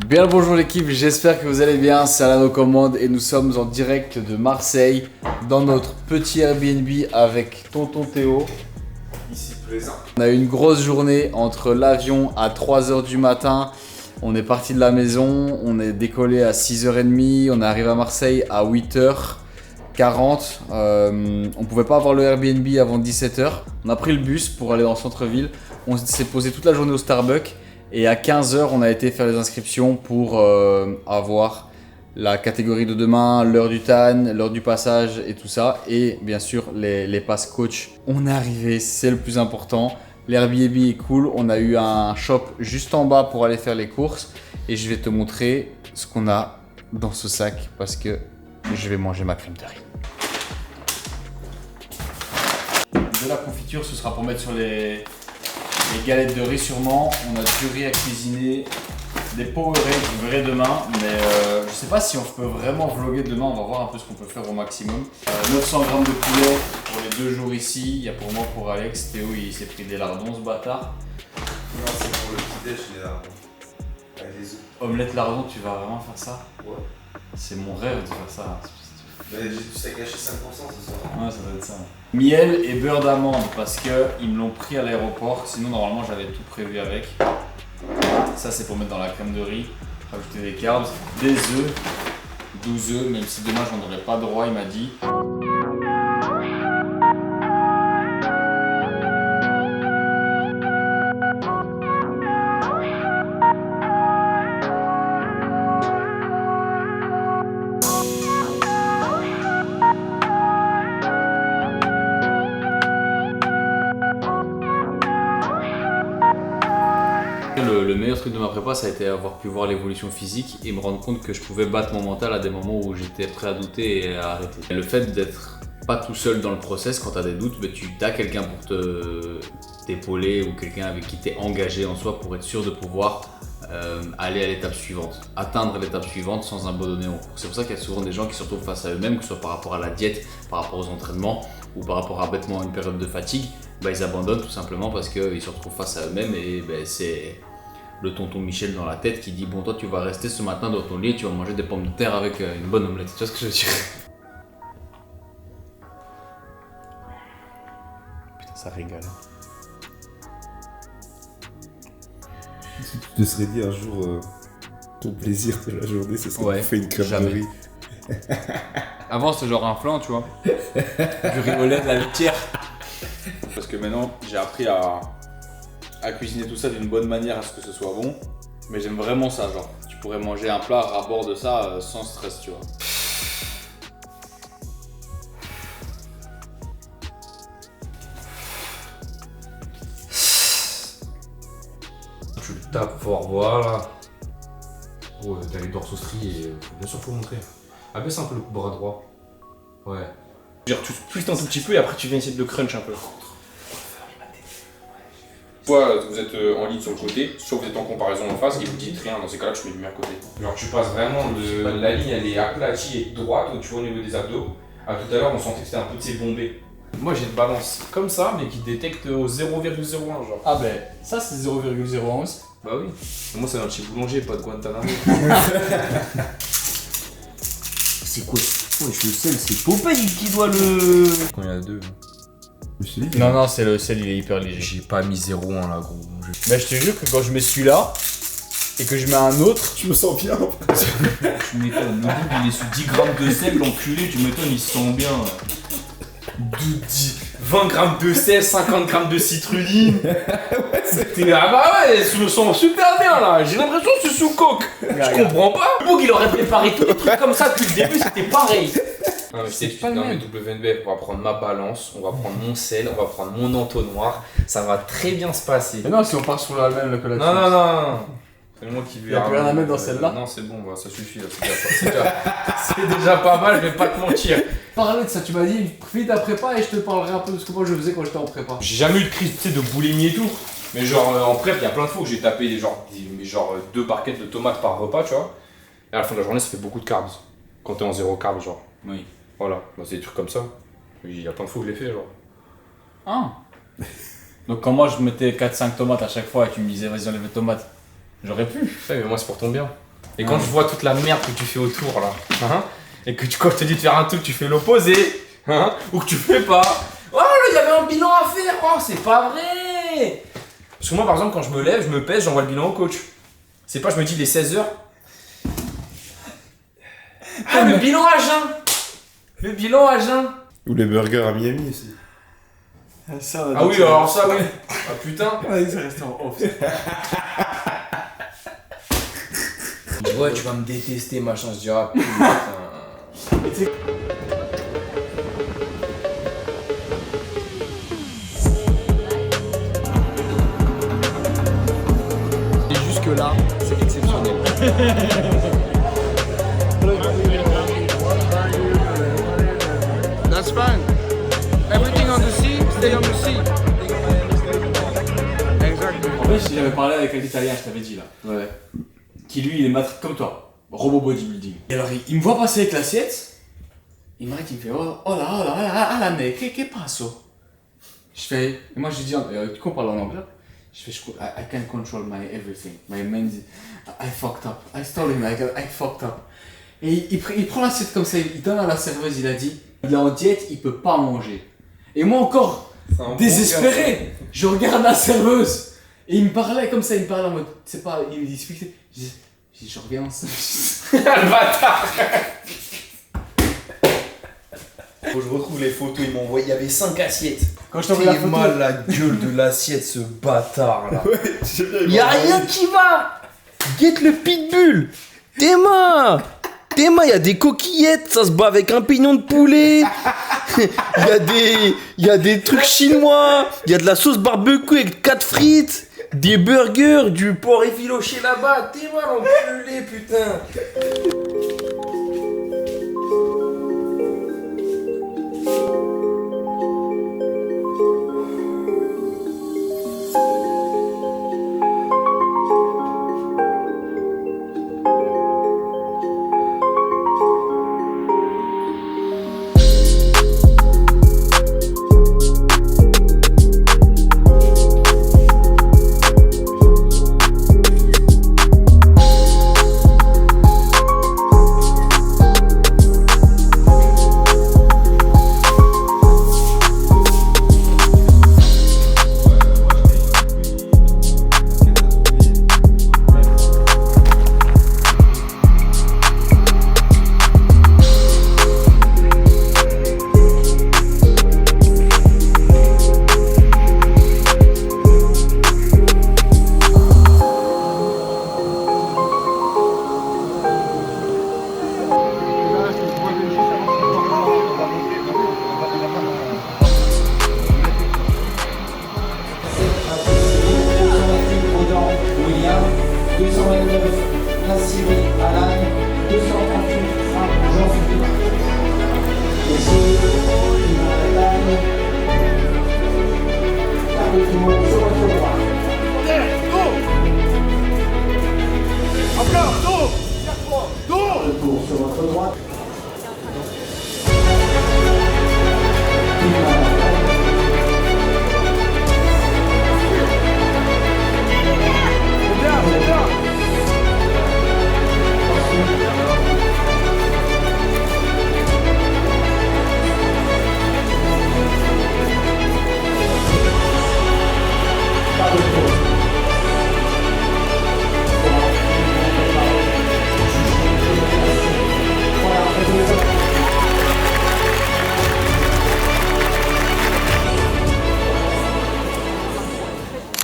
Bien le bonjour l'équipe, j'espère que vous allez bien, c'est Alain aux commandes et nous sommes en direct de Marseille dans notre petit Airbnb avec tonton Théo. Ici plaisant. On a eu une grosse journée entre l'avion à 3h du matin, on est parti de la maison, on est décollé à 6h30, on est arrivé à Marseille à 8h40. On pouvait pas avoir le Airbnb avant 17h. On a pris le bus pour aller dans le centre-ville, on s'est posé toute la journée au Starbucks. Et à 15h, on a été faire les inscriptions pour avoir la catégorie de demain, l'heure du TAN, l'heure du passage et tout ça. Et bien sûr, les passes coach. On est arrivé, c'est le plus important. L'Airbnb est cool. On a eu un shop juste en bas pour aller faire les courses. Et je vais te montrer ce qu'on a dans ce sac parce que je vais manger ma crème de riz. De la confiture, ce sera pour mettre sur les galettes de riz sûrement, on a du riz à cuisiner, des Powerade, vous verrez demain, mais je sais pas si on peut vraiment vlogger demain, on va voir un peu ce qu'on peut faire au maximum. 900 grammes de poulet pour les 2 jours ici, il y a pour moi, pour Alex, Théo il s'est pris des lardons ce bâtard. Non, c'est pour le petit déj, les lardons. Avec les œufs. Omelette lardon, tu vas vraiment faire ça? Ouais. C'est mon rêve de faire ça. Mais tu sais caché 5% ce soir. Ouais, ça doit être ça. Miel et beurre d'amande parce qu'ils me l'ont pris à l'aéroport, sinon normalement j'avais tout prévu avec. Ça c'est pour mettre dans la crème de riz, rajouter des carbs, des œufs, 12 œufs, même si demain j'en aurais pas droit, il m'a dit. Le meilleur truc de ma prépa, ça a été avoir pu voir l'évolution physique et me rendre compte que je pouvais battre mon mental à des moments où j'étais prêt à douter et à arrêter. Et le fait d'être pas tout seul dans le process, quand tu as des doutes, tu as quelqu'un pour t'épauler ou quelqu'un avec qui tu es engagé en soi pour être sûr de pouvoir aller à l'étape suivante, atteindre l'étape suivante sans abandonner en cours. C'est pour ça qu'il y a souvent des gens qui se retrouvent face à eux-mêmes, que ce soit par rapport à la diète, par rapport aux entraînements ou par rapport à bêtement une période de fatigue, ils abandonnent tout simplement parce qu'ils se retrouvent face à eux-mêmes et c'est le tonton Michel dans la tête qui dit bon toi tu vas rester ce matin dans ton lit et tu vas manger des pommes de terre avec une bonne omelette. Tu vois ce que je veux dire? Putain ça régale. Si tu te serais dit un jour ton plaisir de la journée, ce serait de faire une crème jamais. de riz. Avant c'était genre un flan tu vois. Du riz au lait, de la laitière. Parce que maintenant j'ai appris à cuisiner tout ça d'une bonne manière à ce que ce soit bon. Mais j'aime vraiment ça, genre. Tu pourrais manger un plat à bord de ça sans stress, tu vois. Tu le tapes, faut revoir là. Oh, t'as les dorsaux striés, bien sûr faut montrer. Abaisse un peu le bras droit. Ouais. Genre tu twistes un tout petit peu et après tu viens essayer de le crunch un peu. Soit vous êtes en ligne sur le côté, soit vous êtes en comparaison en face et vous dites rien, dans ces cas-là tu mets du meilleur côté. Genre tu passes vraiment de la ligne, elle est aplatie et droite, donc tu vois au niveau des abdos. À tout à l'heure on sentait que c'était un peu de ces bombés. Moi j'ai une balance comme ça mais qui détecte au 0,01 genre. Ah ben ça c'est 0,01. Bah oui. Moi c'est un chez boulanger, pas de Guantanamo. C'est quoi? Ouais, je le sel, c'est Popeye qui doit le... Quand il y en a deux. Non, c'est le sel, il est hyper léger. J'ai pas mis 0,1 là gros. Mais je te jure que quand je mets celui-là et que je mets un autre, Tu me sens bien. Tu m'étonnes, le bout il est sous 10 grammes de sel, l'enculé, tu m'étonnes, il se sent bien. 20 grammes de sel, 50 grammes de citrulline. Ah bah ouais, je me sens super bien là, j'ai l'impression que c'est sous coke. Je comprends pas. Le bouc il aurait préparé tous les trucs comme ça depuis le début, c'était pareil. Non mais C'est c'est pas pas le le même. WNBF, on va prendre ma balance, on va prendre mon sel, on va prendre mon entonnoir, ça va très bien se passer. mais non, si on part sur la même, la Non. C'est moi qui vais. Y a plus rien à mettre dans celle-là? Non, c'est bon, bah, ça suffit là, c'est déjà pas mal, je vais pas te mentir. Parler de ça, tu m'as dit, profite ta prépa et je te parlerai un peu de ce que moi je faisais quand j'étais en prépa. J'ai jamais eu de crise, tu sais, de boulimie et tout. Mais genre en prep, il y a plein de fois où j'ai tapé genre 2 barquettes de tomates par repas, tu vois. Et à la fin de la journée, ça fait beaucoup de carbs. Quand t'es en 0 carbs, genre. Oui. Voilà, bah, c'est des trucs comme ça. Il y a plein de fois où je l'ai fait, genre. Ah. Donc quand moi je mettais 4-5 tomates à chaque fois et tu me disais vas-y enlève les tomates, j'aurais pu. Ouais, mais moi, c'est pour ton bien. Et quand je vois toute la merde que tu fais autour là, et que quand je te dis de faire un truc, tu fais l'opposé, ou que tu fais pas. Oh là, il y avait un bilan à faire, oh c'est pas vrai. Parce que moi par exemple, quand je me lève, je me pèse, j'envoie le bilan au coach. C'est pas, je me dis, il est 16h. Ah, le bilan à jeun. Le bilan à jeun. Ou les burgers à Miami aussi. Ah oui, alors ça, oui. Ah putain. Ouais, ça reste en off. Ouais, tu vas me détester, machin. Je dis, ah putain. Et jusque-là, c'est exceptionnel. That's fine. Everything on the sea, stay on the sea. Exactly. En fait, j'avais parlé avec un Italien, je t'avais dit là. Ouais. Qui lui, il est matrix comme toi. Robot bodybuilding. Et alors, il me voit passer avec l'assiette. Il m'arrête, il me fait oh là, mec, que passo? Je fais, et moi je lui dis, tu comprends en anglais? Je fais, I can't control my everything. My mind, I fucked up. I stole him, I fucked up. Et il prend l'assiette comme ça, il donne à la serveuse, il a dit, il est en diète, il peut pas manger. Et moi encore, désespéré, je regarde la serveuse. Et il me parlait comme ça, il me parlait en mode, c'est pas, il me disputait. Je reviens en salle. Le bâtard. Faut que je retrouve les photos, ils m'ont envoyé, il y avait 5 assiettes. Quand je t'envoie la Il photo, mal la gueule de l'assiette, ce bâtard là. Ouais, j'ai bien Il y a rien qui va. Guette le pitbull. Théma, il y a des coquillettes, ça se bat avec un pignon de poulet. Il y a des trucs chinois, il y a de la sauce barbecue avec 4 frites. Des burgers, du porc effiloché là-bas. Théma l'enculé, putain.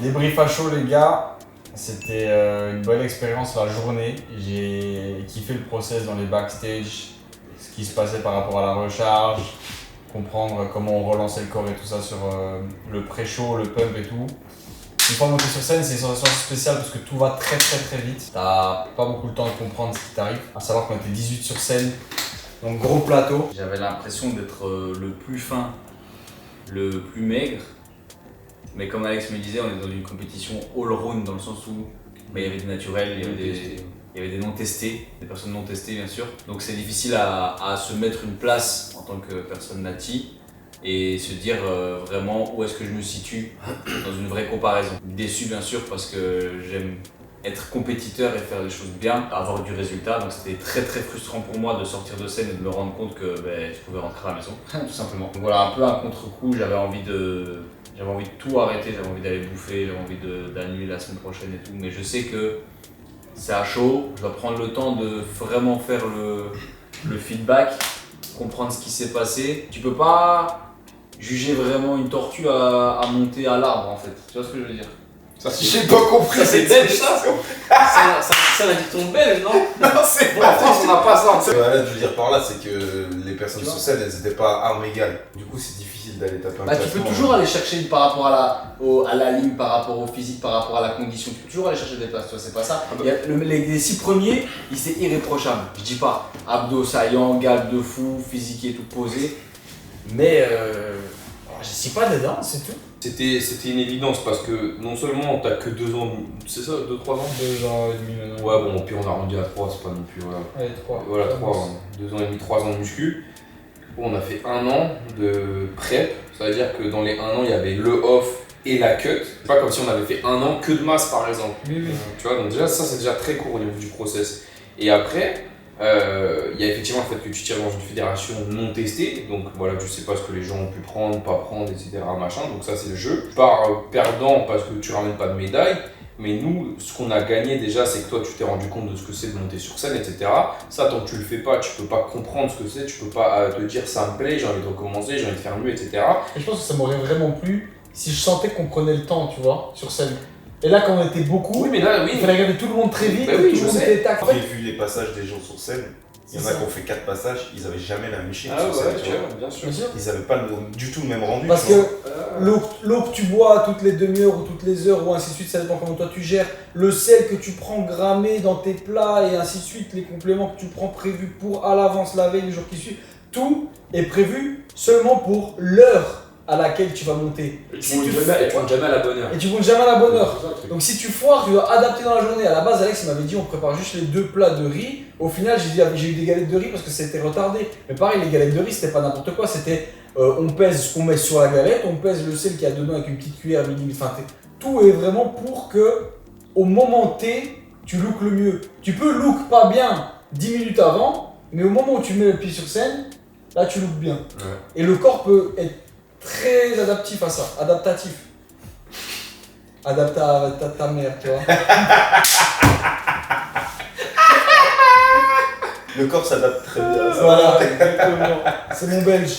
Débrief à chaud les gars, c'était une bonne expérience la journée. J'ai kiffé le process dans les backstage, ce qui se passait par rapport à la recharge, comprendre comment on relançait le corps et tout ça sur le pré-show, le pump et tout. Une fois monté sur scène, c'est une sensation spéciale parce que tout va très vite. T'as pas beaucoup le temps de comprendre ce qui t'arrive. À savoir qu'on était 18 sur scène, donc gros plateau. j'avais l'impression d'être le plus fin, le plus maigre. Mais comme Alex me disait, on est dans une compétition all-round dans le sens où il y avait des naturels, il y avait des non testés, des personnes non testées bien sûr. Donc c'est difficile à se mettre une place en tant que personne natie et se dire vraiment où est-ce que je me situe dans une vraie comparaison. Déçu bien sûr parce que être compétiteur et faire les choses bien, avoir du résultat. Donc c'était très très frustrant pour moi de sortir de scène et de me rendre compte que je pouvais rentrer à la maison, tout simplement. Donc voilà, un peu un contre-coup, j'avais envie de tout arrêter, j'avais envie d'aller bouffer, j'avais envie d'annuler la semaine prochaine et tout. Mais je sais que c'est à chaud, je dois prendre le temps de vraiment faire le feedback, comprendre ce qui s'est passé. Tu peux pas juger vraiment une tortue à monter à l'arbre en fait, tu vois ce que je veux dire? Ça, j'ai pas compris. Ça c'est belge ça. C'est la dicton belge, non? Non, c'est pas en France, on n'a pas ça. Là, je veux dire par là, c'est que les personnes sur scène, elles n'étaient pas à armes égales. Du coup, c'est difficile d'aller taper un Bah, tu classement. peux toujours aller chercher par rapport à la ligne, par rapport au physique, par rapport à la condition. Tu peux toujours aller chercher des places, tu vois, c'est pas ça. Il y a les 6 premiers, c'est irréprochable. Je dis pas abdos saillants, galbe de fou, physique et tout posé. Mais je suis pas dedans, c'est tout. C'était une évidence parce que non seulement t'as que 2 ans, c'est ça, 2-3 ans 2 ans et demi maintenant. Ouais, bon, puis on a arrondi à 3, c'est pas non plus. Voilà, Allez, 3. voilà 3, 2 ans et demi, 3 ans de muscu. Bon, on a fait 1 an de prep, ça veut dire que dans les 1 an, il y avait le off et la cut. C'est pas comme si on avait fait 1 an que de masse par exemple. Oui. Tu vois, donc déjà, ça c'est déjà très court au niveau du process. Et après, il y a effectivement le fait que tu tires dans une fédération non testée, donc voilà, tu sais pas ce que les gens ont pu prendre, pas prendre, etc. Machin, donc ça c'est le jeu. Tu pars perdant parce que tu ramènes pas de médaille, mais nous, ce qu'on a gagné déjà, c'est que toi tu t'es rendu compte de ce que c'est de monter sur scène, etc. Ça, tant que tu le fais pas, tu peux pas comprendre ce que c'est, tu peux pas te dire ça me plaît, j'ai envie de recommencer, j'ai envie de faire mieux, etc. Et je pense que ça m'aurait vraiment plu si je sentais qu'on prenait le temps, tu vois, sur scène. Et là, quand on était beaucoup, Oui, mais là, oui. il fallait regarder tout le monde très vite, Bah oui, tout je le monde sais. était tac. En fait, J'ai vu les passages des gens sur scène. Il y en a C'est qui ont fait 4 passages, ils avaient jamais la machine Ah sur ouais, scène. tu Tu vois. vois, bien sûr. bien sûr. Ils avaient pas du tout le même rendu. Parce tu vois. que l'eau que tu bois toutes les demi-heures ou toutes les heures ou ainsi de suite, ça dépend comment toi tu gères. Le sel que tu prends grammé dans tes plats et ainsi de suite, les compléments que tu prends prévus pour à l'avance la veille, le jour qui suit, tout est prévu seulement pour l'heure à laquelle tu vas monter. Tu montes jamais à la bonne heure. Et tu montes jamais à la bonne heure. Donc si tu foires, tu dois adapter dans la journée. À la base, Alex il m'avait dit on prépare juste les 2 plats de riz. Au final, j'ai eu des galettes de riz parce que c'était retardé. Mais pareil, les galettes de riz, c'était pas n'importe quoi. C'était on pèse ce qu'on met sur la galette, on pèse le sel qu'il y a dedans avec une petite cuillère millimètre. Enfin, tout est vraiment pour que au moment T, tu look le mieux. Tu peux look pas bien 10 minutes avant, mais au moment où tu mets le pied sur scène, là tu look bien. Ouais. Et le corps peut être très adaptif à ça, adaptatif. Adapte à ta mère, tu vois. Le corps s'adapte très bien à ça. Voilà, exactement. C'est mon belge.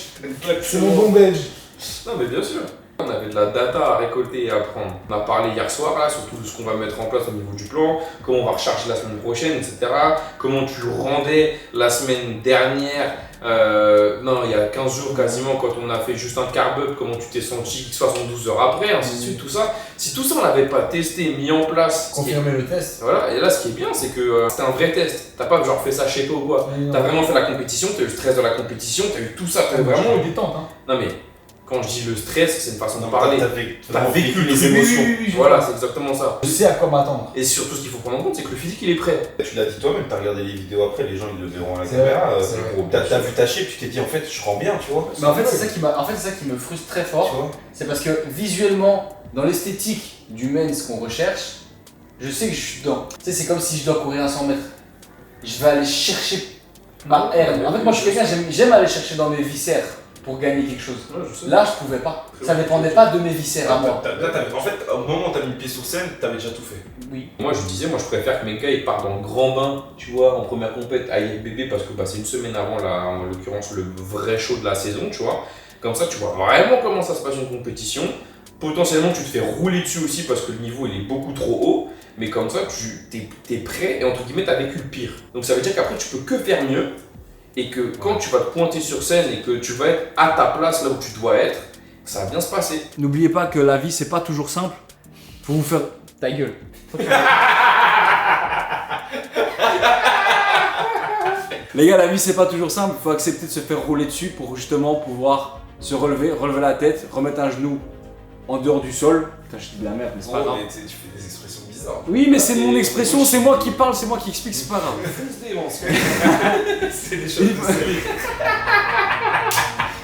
C'est mon bon belge. Non, mais bien sûr. On avait de la data à récolter et à prendre. On a parlé hier soir, là, surtout de ce qu'on va mettre en place au niveau du plan, comment on va recharger la semaine prochaine, etc. Comment tu le rendais la semaine dernière, non, il y a 15 jours quasiment, quand on a fait juste un carb-up, comment tu t'es senti 72 heures après, ainsi de suite, tout ça. Si tout ça, on l'avait pas testé, mis en place. Confirmer le test. Voilà, et là, ce qui est bien, c'est que c'était un vrai test. T'as pas genre fait ça chez toi ou quoi. T'as vraiment fait la compétition, t'as eu le stress de la compétition, t'as eu tout ça, t'as Vraiment vraiment. une détente, hein. Non, mais quand je dis le stress, c'est une façon de parler. T'as vécu les Oui, émotions. oui, oui, je Voilà, vois. c'est exactement ça. Je sais à quoi m'attendre. Et surtout, ce qu'il faut prendre en compte, c'est que le physique, il est prêt. Tu l'as dit toi-même, t'as regardé les vidéos après, les gens ils le verront à la C'est caméra. vrai, c'est vrai. T'as vu ta shape, tu t'es dit en fait je rends bien, tu vois. Mais en fait, c'est ça qui me frustre très Tu fort. vois. C'est parce que visuellement, dans l'esthétique du men, ce qu'on recherche, je sais que je suis dedans. Tu sais, c'est comme si je dois courir un 100 mètres. Je vais aller chercher ma herbe. En fait, moi je suis quelqu'un, j'aime aller chercher dans mes viscères pour gagner quelque chose. Là, je pouvais pas. Ça dépendait pas de mes viscères à moi. En fait, au moment où t'as mis le pied sur scène, t'avais déjà tout fait. Oui. Moi, je disais, moi, je préfère que mes gars, ils partent dans le grand bain, tu vois, en première compète à IFBB, parce que bah, c'est une semaine avant, là, en l'occurrence, le vrai show de la saison, tu vois. Comme ça, tu vois vraiment comment ça se passe une compétition. Potentiellement, tu te fais rouler dessus aussi parce que le niveau, il est beaucoup trop haut. Mais comme ça, t'es prêt et entre guillemets, t'as vécu le pire. Donc ça veut dire qu'après, tu peux que faire mieux. Et que quand tu vas te pointer sur scène et que tu vas être à ta place là où tu dois être, ça va bien se passer. N'oubliez pas que la vie, c'est pas toujours simple. Faut vous faire. Ta gueule. Les gars, la vie, c'est pas toujours simple. Faut accepter de se faire rouler dessus pour justement pouvoir se relever la tête, remettre un genou en dehors du sol. Putain, je dis de la merde, mais c'est pas grave. Tu fais des expressions bizarres. Oui, mais c'est mon expression, c'est moi qui parle, c'est moi qui explique, c'est pas grave. C'est des choses de série.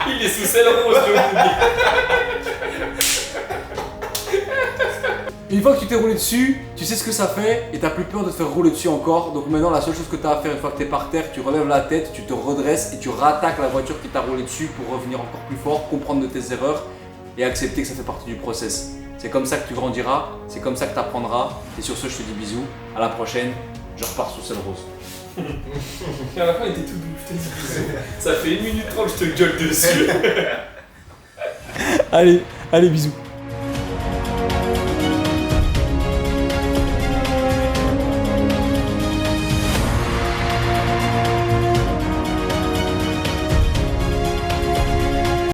Il est sous sel rose, je vous dis. Une fois que tu t'es roulé dessus, tu sais ce que ça fait et t'as plus peur de te faire rouler dessus encore. Donc maintenant, la seule chose que t'as à faire une fois que t'es par terre, tu relèves la tête, tu te redresses et tu rattaques la voiture qui t'a roulé dessus pour revenir encore plus fort, comprendre de tes erreurs et accepter que ça fait partie du process. C'est comme ça que tu grandiras, c'est comme ça que tu apprendras. Et sur ce, je te dis bisous, à la prochaine, je repars sous celle rose. Et à la fin, il était tout doux, je te dis bisous. Ça fait 1 minute 30 que je te gueule dessus. Allez, bisous.